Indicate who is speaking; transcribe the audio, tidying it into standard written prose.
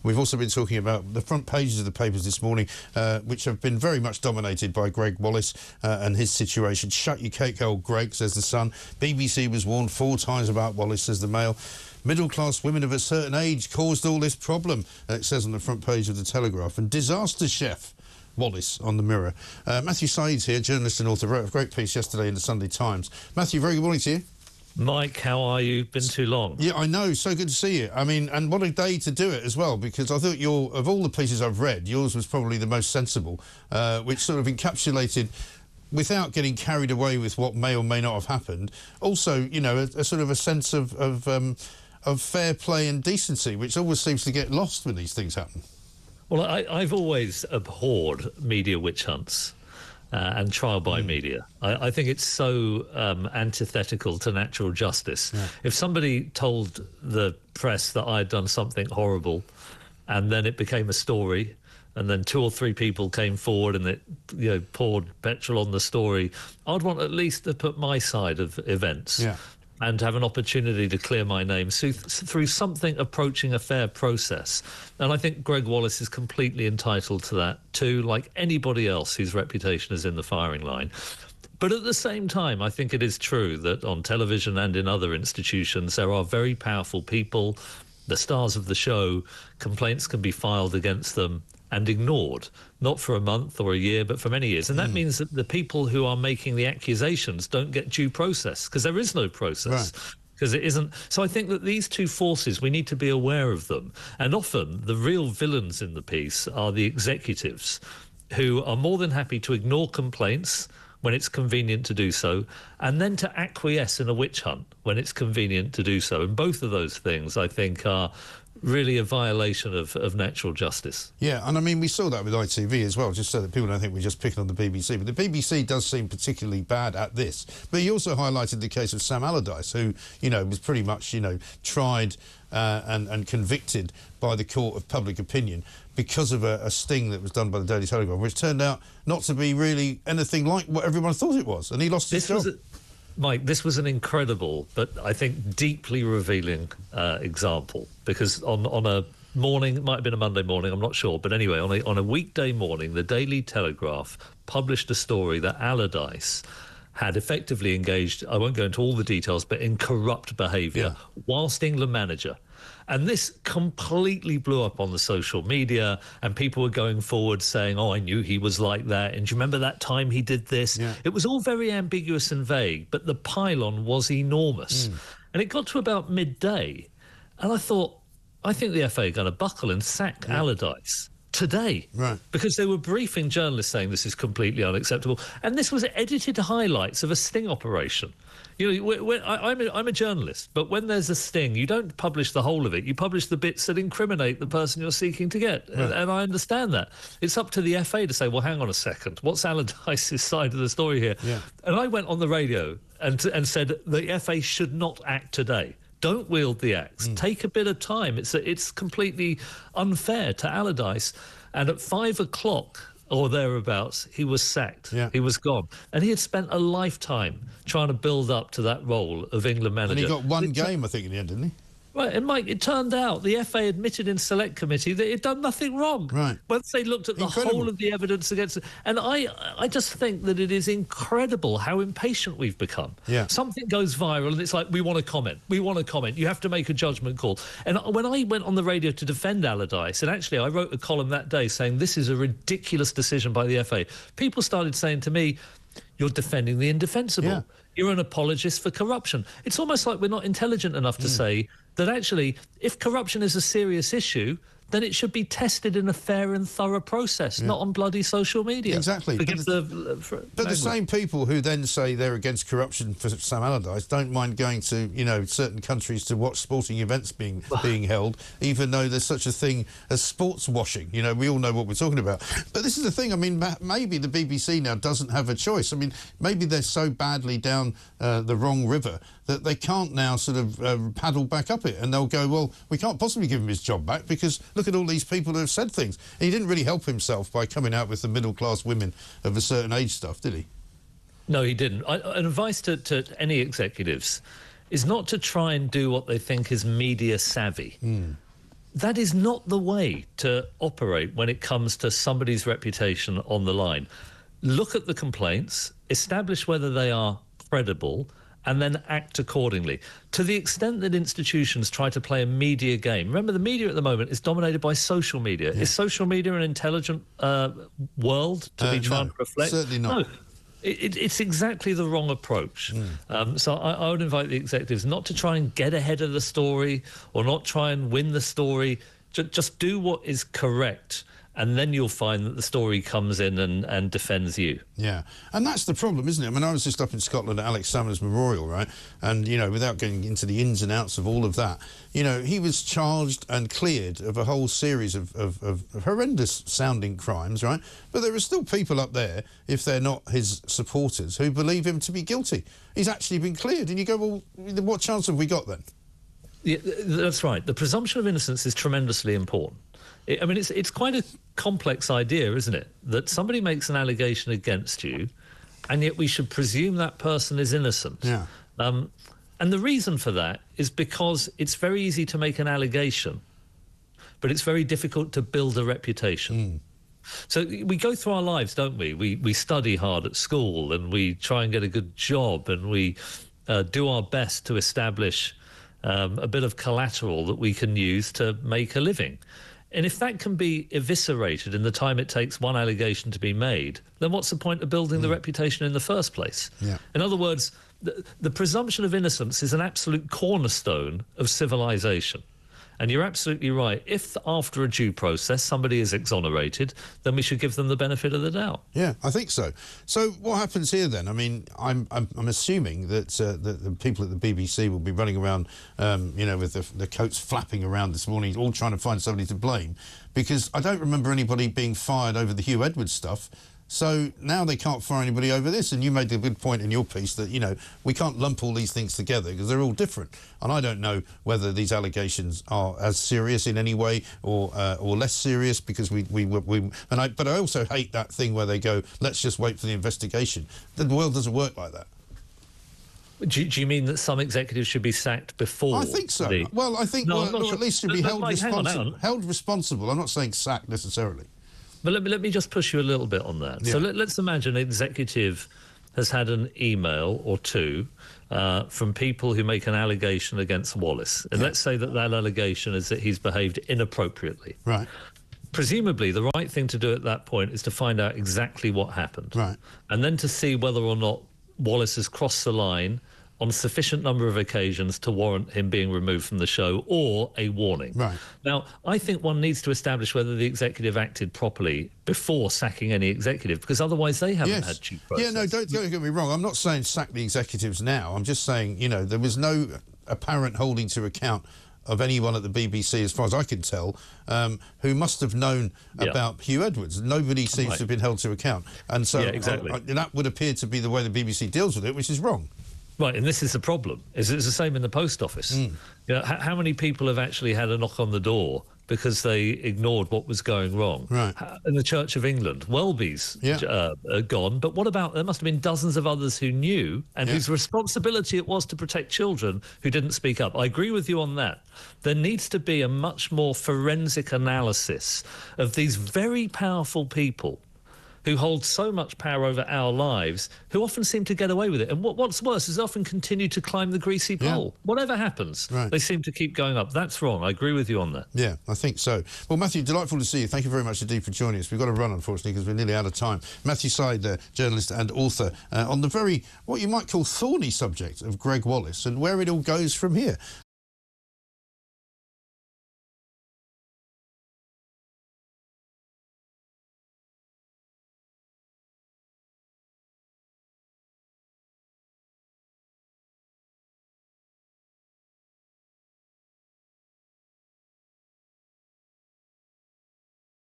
Speaker 1: We've also been talking about the front pages of the papers this morning, which have been very much dominated by Gregg Wallace and his situation. Shut your cake, old Gregg, says the Sun. BBC was warned 4 times about Wallace, says the Mail. Middle-class women of a certain age caused all this problem, it says on the front page of the Telegraph. And disaster chef Wallace on the Mirror. Matthew Syed's here, journalist and author, wrote a great piece yesterday in the Sunday Times. Matthew, very good morning to you.
Speaker 2: Mike, how are you? Been too long.
Speaker 1: Yeah, I know. So good to see you. I mean, and what a day to do it as well, because I thought of all the pieces I've read, yours was probably the most sensible, which sort of encapsulated, without getting carried away with what may or may not have happened, also, you know, a sort of a sense of fair play and decency, which always seems to get lost when these things happen.
Speaker 2: Well, I've always abhorred media witch hunts and trial by media. I think it's so antithetical to natural justice. Yeah. If somebody told the press that I had done something horrible and then it became a story and then 2 or 3 people came forward and it, you know, poured petrol on the story, I'd want at least to put my side of events. Yeah. And have an opportunity to clear my name through something approaching a fair process. And I think Gregg Wallace is completely entitled to that too, like anybody else whose reputation is in the firing line. But at the same time, I think it is true that on television and in other institutions, there are very powerful people, the stars of the show. Complaints can be filed against them and ignored, not for a month or a year, but for many years. And that means that the people who are making the accusations don't get due process, because there is no process. Right. Because it isn't. So I think that these two forces, we need to be aware of them. And often the real villains in the piece are the executives, who are more than happy to ignore complaints when it's convenient to do so, and then to acquiesce in a witch hunt when it's convenient to do so. And both of those things, I think, are really a violation of natural justice. Yeah,
Speaker 1: and I mean, we saw that with ITV as well, just so that people don't think we're just picking on the BBC. But the BBC does seem particularly bad at this. But he also highlighted the case of Sam Allardyce, who, you know, was pretty much, you know, tried and convicted by the court of public opinion because of a sting that was done by the Daily Telegraph, which turned out not to be really anything like what everyone thought it was, and he lost his job.
Speaker 2: Mike, this was an incredible, but I think deeply revealing example, because on a morning, it might have been a Monday morning, I'm not sure, but anyway, on a weekday morning, the Daily Telegraph published a story that Allardyce had effectively engaged, I won't go into all the details, but in corrupt behaviour whilst England manager. And this completely blew up on the social media, and people were going forward saying, oh, I knew he was like that. And do you remember that time he did this? Yeah. It was all very ambiguous and vague, but the pylon was enormous. And it got to about midday, and I thought, I think the FA are going to buckle and sack Allardyce today. Right. Because they were briefing journalists saying this is completely unacceptable. And this was edited highlights of a sting operation. You know, I'm a journalist, but when there's a sting, you don't publish the whole of it. You publish the bits that incriminate the person you're seeking to get. Right. And I understand that. It's up to the FA to say, well, hang on a second, what's Allardyce's side of the story here? Yeah. And I went on the radio and said the FA should not act today. Don't wield the axe. Take a bit of time. It's completely unfair to Allardyce. And at 5 o'clock or thereabouts, he was sacked. Yeah. He was gone. And he had spent a lifetime trying to build up to that role of England manager.
Speaker 1: And he got one game, I think, in the end, didn't he?
Speaker 2: Right, and Mike, it turned out the FA admitted in select committee that it done nothing wrong. Right. Once they looked at the whole of the evidence against it. And I just think that it is incredible how impatient we've become. Yeah. Something goes viral and it's like, we want to comment. We want to comment. You have to make a judgment call. And when I went on the radio to defend Allardyce, and actually I wrote a column that day saying this is a ridiculous decision by the FA, people started saying to me, you're defending the indefensible. Yeah. You're an apologist for corruption. It's almost like we're not intelligent enough to say that actually, if corruption is a serious issue, then it should be tested in a fair and thorough process, not on bloody social media.
Speaker 1: Exactly. But the same people who then say they're against corruption for Sam Allardyce don't mind going to, you know, certain countries to watch sporting events being held, even though there's such a thing as sports washing. You know, we all know what we're talking about. But this is the thing, I mean, maybe the BBC now doesn't have a choice. I mean, maybe they're so badly down the wrong river that they can't now sort of paddle back up it, and they'll go, well, we can't possibly give him his job back because look at all these people who have said things. And he didn't really help himself by coming out with the middle-class women of a certain age stuff, did he?
Speaker 2: No, he didn't. An advice to any executives is not to try and do what they think is media savvy. that is not the way to operate when it comes to somebody's reputation on the line. Look at the complaints, establish whether they are credible, and then act accordingly. To the extent that institutions try to play a media game, remember the media at the moment is dominated by social media. Yeah. Is social media an intelligent world to be trying to reflect?
Speaker 1: Certainly not.
Speaker 2: No. It's exactly the wrong approach. So I would invite the executives not to try and get ahead of the story or not try and win the story. Just do what is correct. And then you'll find that the story comes in and defends you.
Speaker 1: Yeah, and that's the problem, isn't it? I mean, I was just up in Scotland at Alex Salmond's memorial, right? And, you know, without getting into the ins and outs of all of that, you know, he was charged and cleared of a whole series of horrendous-sounding crimes, right? But there are still people up there, if they're not his supporters, who believe him to be guilty. He's actually been cleared. And you go, well, what chance have we got then?
Speaker 2: Yeah, that's right. The presumption of innocence is tremendously important. I mean, it's quite a complex idea, isn't it? That somebody makes an allegation against you, and yet we should presume that person is innocent.
Speaker 1: Yeah.
Speaker 2: And the reason for that is because it's very easy to make an allegation, but it's very difficult to build a reputation. So we go through our lives, don't we? We study hard at school, and we try and get a good job, and we do our best to establish a bit of collateral that we can use to make a living. And if that can be eviscerated in the time it takes one allegation to be made, then what's the point of building the reputation in the first place?
Speaker 1: Yeah.
Speaker 2: In other words, the presumption of innocence is an absolute cornerstone of civilization. And you're absolutely right. If after a due process somebody is exonerated, then we should give them the benefit of the doubt.
Speaker 1: Yeah, I think so. So what happens here then? I mean, I'm assuming that the people at the BBC will be running around, you know, with the coats flapping around this morning, all trying to find somebody to blame, because I don't remember anybody being fired over the Hugh Edwards stuff. So now they can't fire anybody over this. And you made a good point in your piece that, you know, we can't lump all these things together because they're all different. And I don't know whether these allegations are as serious in any way or less serious, because but I also hate that thing where they go, let's just wait for the investigation. The world doesn't work like that.
Speaker 2: Do you mean that some executives should be sacked before?
Speaker 1: I think so. Well, I think at least should be held responsible. I'm not saying sacked necessarily.
Speaker 2: But let me just push you a little bit on that. Yeah. So let's imagine an executive has had an email or two from people who make an allegation against Wallace. And let's say that allegation is that he's behaved inappropriately.
Speaker 1: Right.
Speaker 2: Presumably, the right thing to do at that point is to find out exactly what happened.
Speaker 1: Right.
Speaker 2: And then to see whether or not Wallace has crossed the line on a sufficient number of occasions to warrant him being removed from the show or a warning.
Speaker 1: Right.
Speaker 2: Now, I think one needs to establish whether the executive acted properly before sacking any executive, because otherwise they haven't had due process.
Speaker 1: Yeah, no, don't get me wrong. I'm not saying sack the executives now. I'm just saying, you know, there was no apparent holding to account of anyone at the BBC, as far as I can tell, who must have known about Hugh Edwards. Nobody seems to have been held to account. And so
Speaker 2: exactly.
Speaker 1: That would appear to be the way the BBC deals with it, which is wrong.
Speaker 2: Right, and this is the problem. It's the same in the post office. You know, how many people have actually had a knock on the door because they ignored what was going wrong?
Speaker 1: Right.
Speaker 2: In the Church of England, Welby's gone, but what about, there must have been dozens of others who knew and whose responsibility it was to protect children who didn't speak up. I agree with you on that. There needs to be a much more forensic analysis of these very powerful people who hold so much power over our lives, who often seem to get away with it. And what's worse is they often continue to climb the greasy pole. Whatever happens, they seem to keep going up. That's wrong. I agree with you on that.
Speaker 1: Yeah, I think so. Well, Matthew, delightful to see you. Thank you very much indeed for joining us. We've got to run, unfortunately, because we're nearly out of time. Matthew Syed, journalist and author, on the very, what you might call thorny subject of Gregg Wallace and where it all goes from here.